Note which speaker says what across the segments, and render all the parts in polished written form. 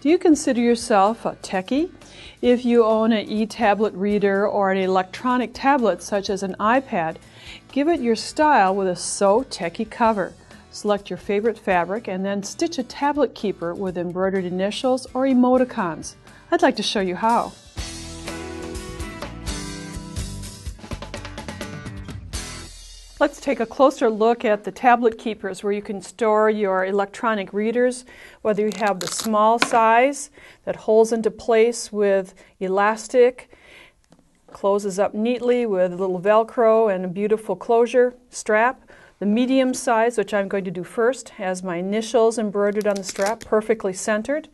Speaker 1: Do you consider yourself a techie? If you own an e-tablet reader or an electronic tablet such as an iPad, give it your style with a sew-techie cover. Select your favorite fabric and then stitch a tablet keeper with embroidered initials or emoticons. I'd like to show you how. Let's take a closer look at the tablet keepers where you can store your electronic readers, whether you have the small size that holds into place with elastic, closes up neatly with a little Velcro and a beautiful closure strap. The medium size, which I'm going to do first, has my initials embroidered on the strap, perfectly centered.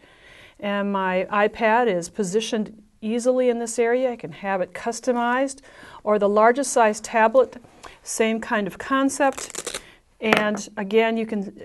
Speaker 1: And my iPad is positioned easily in this area. I can have it customized. Or the largest size tablet, same kind of concept. And again, you can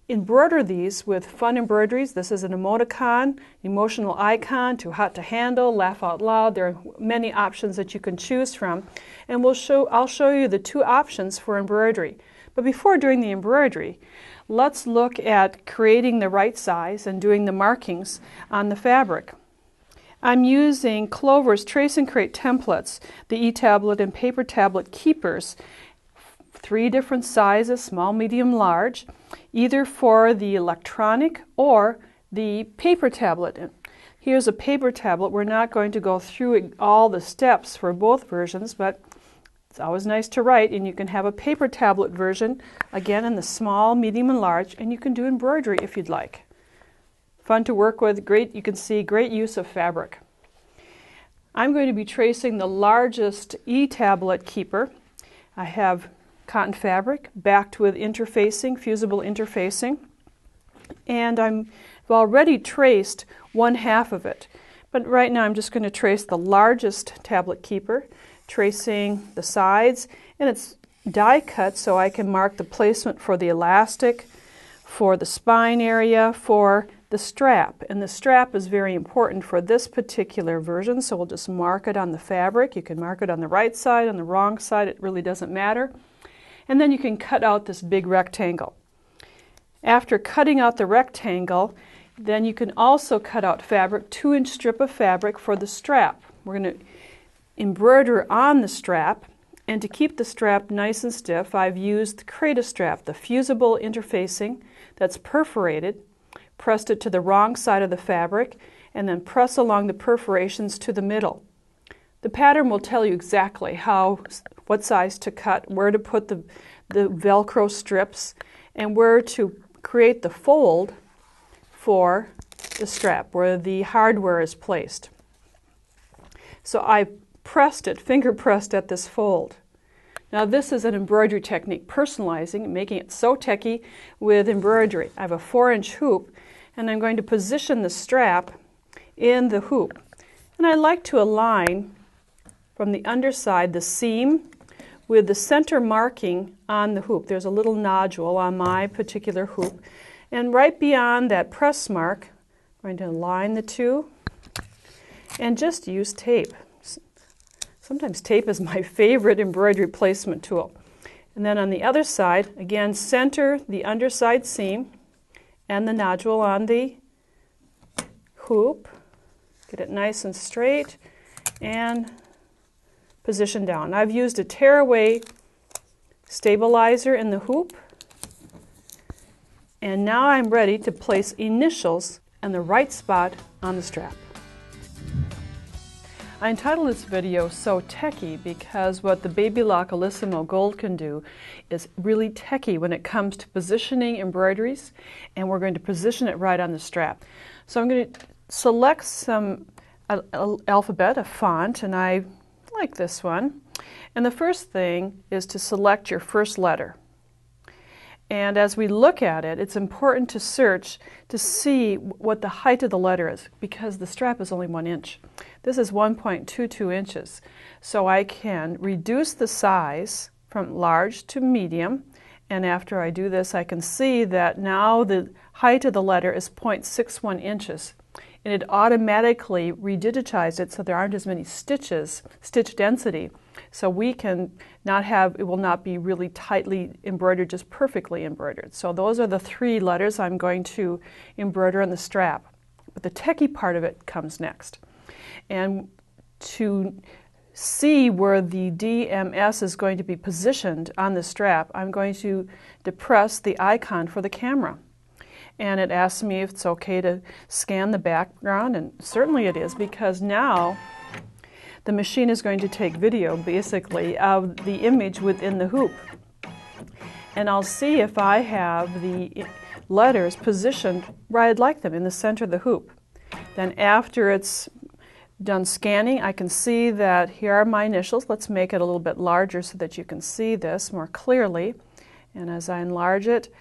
Speaker 1: embroider these with fun embroideries. This is an emoticon, emotional icon, too hot to handle, laugh out loud. There are many options that you can choose from. And I'll show you the two options for embroidery. But before doing the embroidery, let's look at creating the right size and doing the markings on the fabric. I'm using Clover's Trace and Create templates, the e-tablet and paper tablet keepers, 3 different sizes, small, medium, large, either for the electronic or the paper tablet. Here's a paper tablet. We're not going to go through all the steps for both versions, but it's always nice to write, and you can have a paper tablet version, again in the small, medium, and large, and you can do embroidery if you'd like. Fun to work with, great, you can see great use of fabric. I'm going to be tracing the largest e-tablet keeper. I have cotton fabric backed with interfacing, fusible interfacing, and I've already traced 1/2 of it. But right now I'm just going to trace the largest tablet keeper, tracing the sides, and it's die cut so I can mark the placement for the elastic, for the spine area, for the strap. And the strap is very important for this particular version, so we'll just mark it on the fabric. You can mark it on the right side, on the wrong side, it really doesn't matter. And then you can cut out this big rectangle. After cutting out the rectangle, then you can also cut out fabric, 2-inch strip of fabric for the strap. We're going to embroider on the strap, and to keep the strap nice and stiff, I've used the Create strap, the fusible interfacing that's perforated, pressed it to the wrong side of the fabric, and then press along the perforations to the middle. The pattern will tell you exactly what size to cut, where to put the Velcro strips, and where to create the fold for the strap, where the hardware is placed. So I pressed it, finger pressed at this fold. Now this is an embroidery technique, personalizing, making it so techie with embroidery. I have a 4-inch hoop, and I'm going to position the strap in the hoop. And I like to align from the underside the seam with the center marking on the hoop. There's a little nodule on my particular hoop. And right beyond that press mark, I'm going to align the two and just use tape. Sometimes tape is my favorite embroidery placement tool. And then on the other side, again, center the underside seam and the nodule on the hoop. Get it nice and straight and position down. I've used a tearaway stabilizer in the hoop. And now I'm ready to place initials in the right spot on the strap. I entitled this video So Techie because what the Baby Lock Alissimo Gold can do is really techie when it comes to positioning embroideries, and we're going to position it right on the strap. So I'm going to select some alphabet, a font, and I like this one. And the first thing is to select your first letter. And as we look at it, it's important to search to see what the height of the letter is, because the strap is only 1 inch. This is 1.22 inches. So I can reduce the size from large to medium, and after I do this, I can see that now the height of the letter is 0.61 inches. And it automatically redigitized it so there aren't as many stitches, stitch density. So we can not have, it will not be really tightly embroidered, just perfectly embroidered. So those are the 3 letters I'm going to embroider on the strap. but the techie part of it comes next. And to see where the DMS is going to be positioned on the strap, I'm going to depress the icon for the camera. And it asks me if it's okay to scan the background, and certainly it is, because now the machine is going to take video, basically, of the image within the hoop. And I'll see if I have the letters positioned where I'd like them, in the center of the hoop. Then after it's done scanning, I can see that here are my initials. Let's make it a little bit larger so that you can see this more clearly. And as I enlarge it,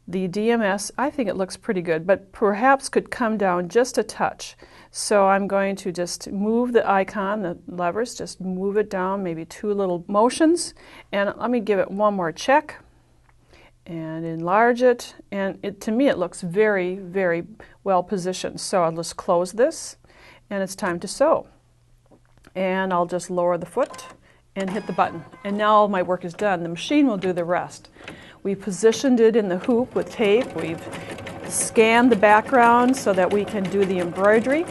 Speaker 1: the DMS, I think it looks pretty good, but perhaps could come down just a touch. So I'm going to just move the icon, the levers, just move it down, maybe 2 little motions. And let me give it one more check and enlarge it. And to me, it looks very, very well positioned. So I'll just close this. And it's time to sew. And I'll just lower the foot and hit the button. And now all my work is done. The machine will do the rest. We positioned it in the hoop with tape. We've scanned the background so that we can do the embroidery.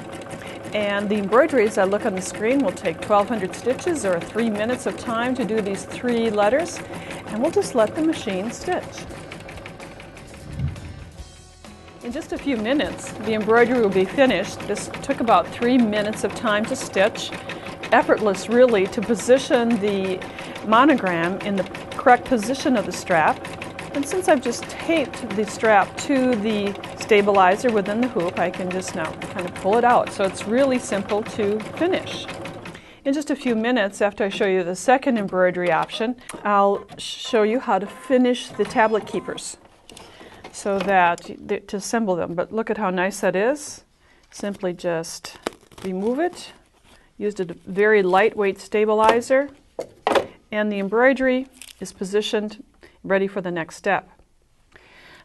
Speaker 1: And the embroidery, as I look on the screen, will take 1,200 stitches or 3 minutes of time to do these 3 letters. And we'll just let the machine stitch. In just a few minutes, the embroidery will be finished. This took about 3 minutes of time to stitch. Effortless, really, to position the monogram in the correct position of the strap. And since I've just taped the strap to the stabilizer within the hoop, I can just now kind of pull it out. So it's really simple to finish. In just a few minutes, after I show you the second embroidery option, I'll show you how to finish the tablet keepers, so that to assemble them. But look at how nice that is. Simply just remove it. Used a very lightweight stabilizer, and the embroidery is positioned ready for the next step. I'm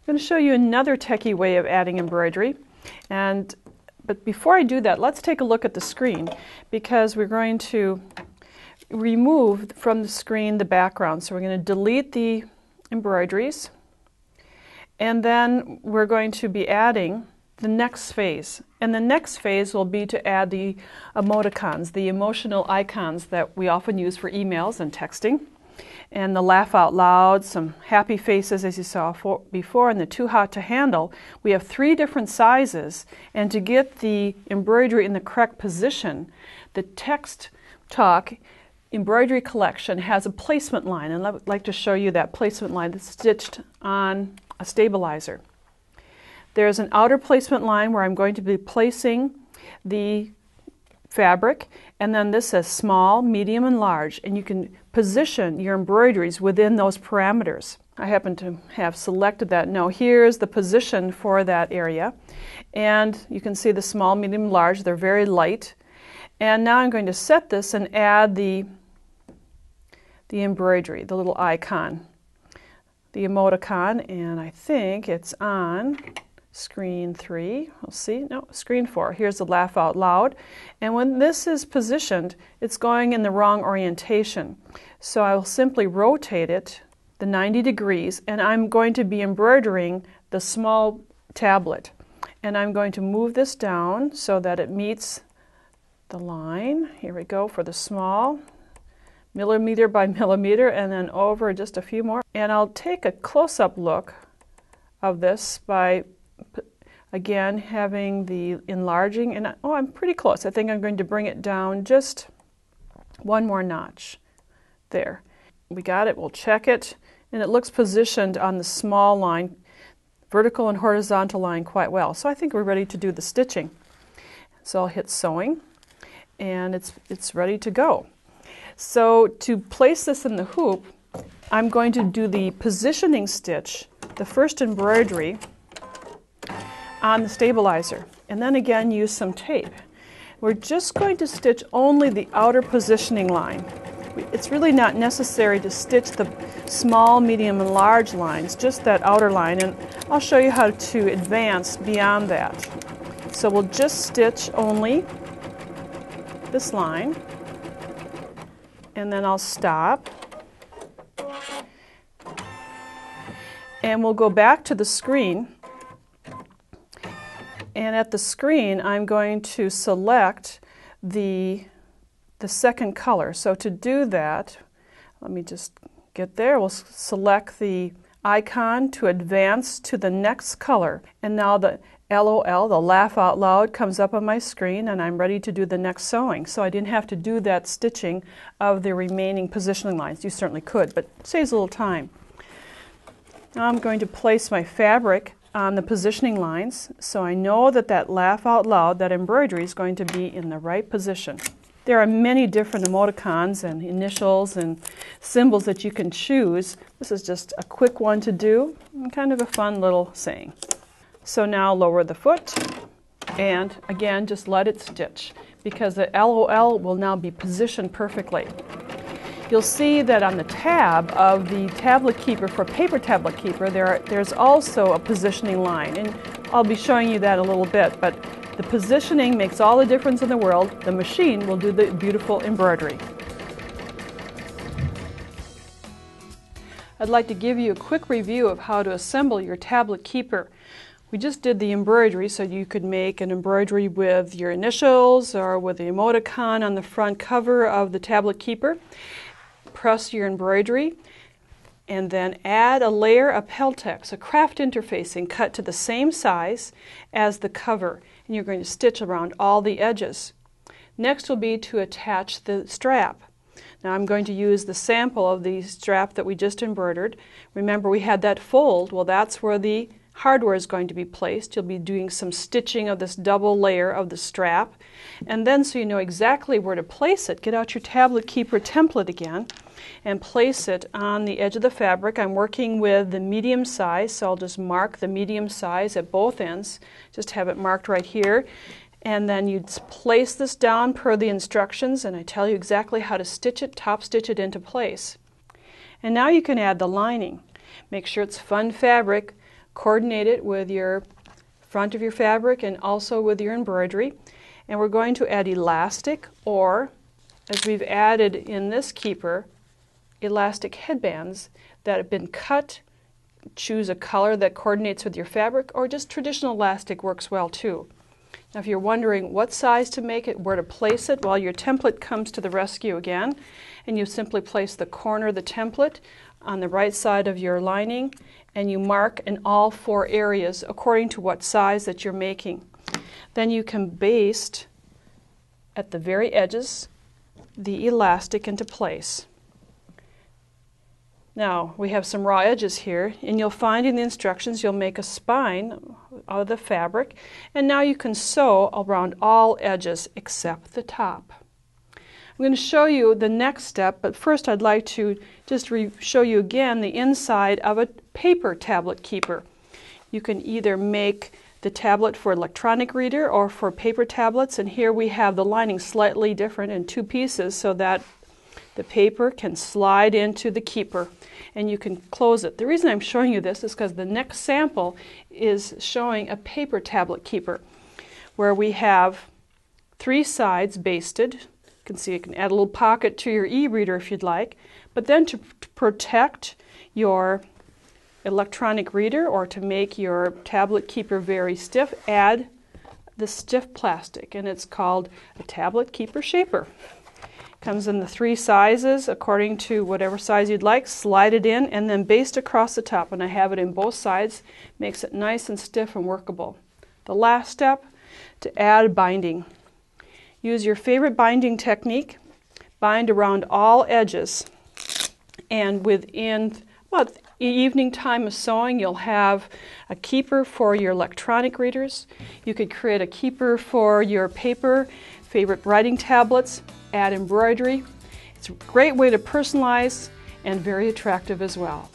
Speaker 1: going to show you another techie way of adding embroidery, but before I do that, let's take a look at the screen, because we're going to remove from the screen the background. So we're going to delete the embroideries. And then we're going to be adding the next phase. And the next phase will be to add the emoticons, the emotional icons that we often use for emails and texting. And the laugh out loud, some happy faces as you saw before, and the too hot to handle. We have 3 different sizes. And to get the embroidery in the correct position, the Text Talk embroidery collection has a placement line. And I'd like to show you that placement line that's stitched on a stabilizer. There's an outer placement line where I'm going to be placing the fabric, and then this says small, medium, and large, and you can position your embroideries within those parameters. I happen to have selected that. Now here's the position for that area, and you can see the small, medium, large. They're very light. And now I'm going to set this and add the embroidery, the little icon, the emoticon, and I think it's on screen 3. We'll see. No, screen 4. Here's the laugh out loud. And when this is positioned, it's going in the wrong orientation. So I will simply rotate it the 90 degrees, and I'm going to be embroidering the small tablet. And I'm going to move this down so that it meets the line. Here we go for the small, millimeter by millimeter, and then over just a few more. And I'll take a close-up look of this by, again, having the enlarging. And I'm pretty close. I think I'm going to bring it down just one more notch. There. We got it. We'll check it. And it looks positioned on the small line, vertical and horizontal line, quite well. So I think we're ready to do the stitching. So I'll hit sewing, and it's ready to go. So to place this in the hoop, I'm going to do the positioning stitch, the first embroidery, on the stabilizer, and then again use some tape. We're just going to stitch only the outer positioning line. It's really not necessary to stitch the small, medium, and large lines, just that outer line, and I'll show you how to advance beyond that. So we'll just stitch only this line, and then I'll stop, and we'll go back to the screen, And at the screen, I'm going to select the second color. So to do that, let me just get there. We'll select the icon to advance to the next color. And now the LOL, the laugh out loud, comes up on my screen, and I'm ready to do the next sewing. So I didn't have to do that stitching of the remaining positioning lines. You certainly could, but it saves a little time. Now I'm going to place my fabric on the positioning lines so I know that that laugh out loud, that embroidery, is going to be in the right position. There are many different emoticons and initials and symbols that you can choose. This is just a quick one to do, and kind of a fun little saying. So now lower the foot, and again just let it stitch, because the LOL will now be positioned perfectly. You'll see that on the tab of the tablet keeper for paper tablet keeper, there's also a positioning line, and I'll be showing you that a little bit, but the positioning makes all the difference in the world. The machine will do the beautiful embroidery. I'd like to give you a quick review of how to assemble your tablet keeper. We just did the embroidery, so you could make an embroidery with your initials or with the emoticon on the front cover of the tablet keeper. Press your embroidery, and then add a layer of Peltex, a craft interfacing cut to the same size as the cover, and you're going to stitch around all the edges. Next will be to attach the strap. Now I'm going to use the sample of the strap that we just embroidered. Remember, we had that fold. Well, that's where the hardware is going to be placed. You'll be doing some stitching of this double layer of the strap, and then so you know exactly where to place it, get out your tablet keeper template again and place it on the edge of the fabric. I'm working with the medium size, so I'll just mark the medium size at both ends, just have it marked right here, and then you place this down per the instructions, and I tell you exactly how to stitch it, top stitch it into place. And now you can add the lining. Make sure it's fun fabric. Coordinate it with your front of your fabric and also with your embroidery. And we're going to add elastic, or, as we've added in this keeper, elastic headbands that have been cut. Choose a color that coordinates with your fabric, or just traditional elastic works well too. Now if you're wondering what size to make it, where to place it, well, your template comes to the rescue again, and you simply place the corner of the template on the right side of your lining, and you mark in all 4 areas according to what size that you're making. Then you can baste at the very edges the elastic into place. Now we have some raw edges here, and you'll find in the instructions you'll make a spine out of the fabric, and now you can sew around all edges except the top. I'm going to show you the next step, but first I'd like to just show you again the inside of a paper tablet keeper. You can either make the tablet for electronic reader or for paper tablets, and here we have the lining slightly different in 2 pieces so that the paper can slide into the keeper and you can close it. The reason I'm showing you this is because the next sample is showing a paper tablet keeper where we have 3 sides basted. You can see you can add a little pocket to your e-reader if you'd like, but then to protect your electronic reader or to make your tablet keeper very stiff, add the stiff plastic, and it's called a tablet keeper shaper. Comes in the 3 sizes according to whatever size you'd like. Slide it in and then baste across the top, and I have it in both sides. Makes it nice and stiff and workable. The last step, to add binding. Use your favorite binding technique. Bind around all edges, and within evening time of sewing you'll have a keeper for your electronic readers. You could create a keeper for your paper favorite writing tablets. Add embroidery. It's a great way to personalize and very attractive as well.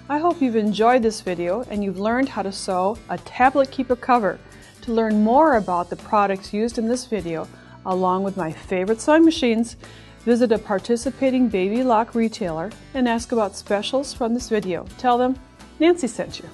Speaker 1: I hope you've enjoyed this video and you've learned how to sew a tablet keeper cover. To learn more about the products used in this video, along with my favorite sewing machines, visit a participating Baby Lock retailer and ask about specials from this video. Tell them Nancy sent you.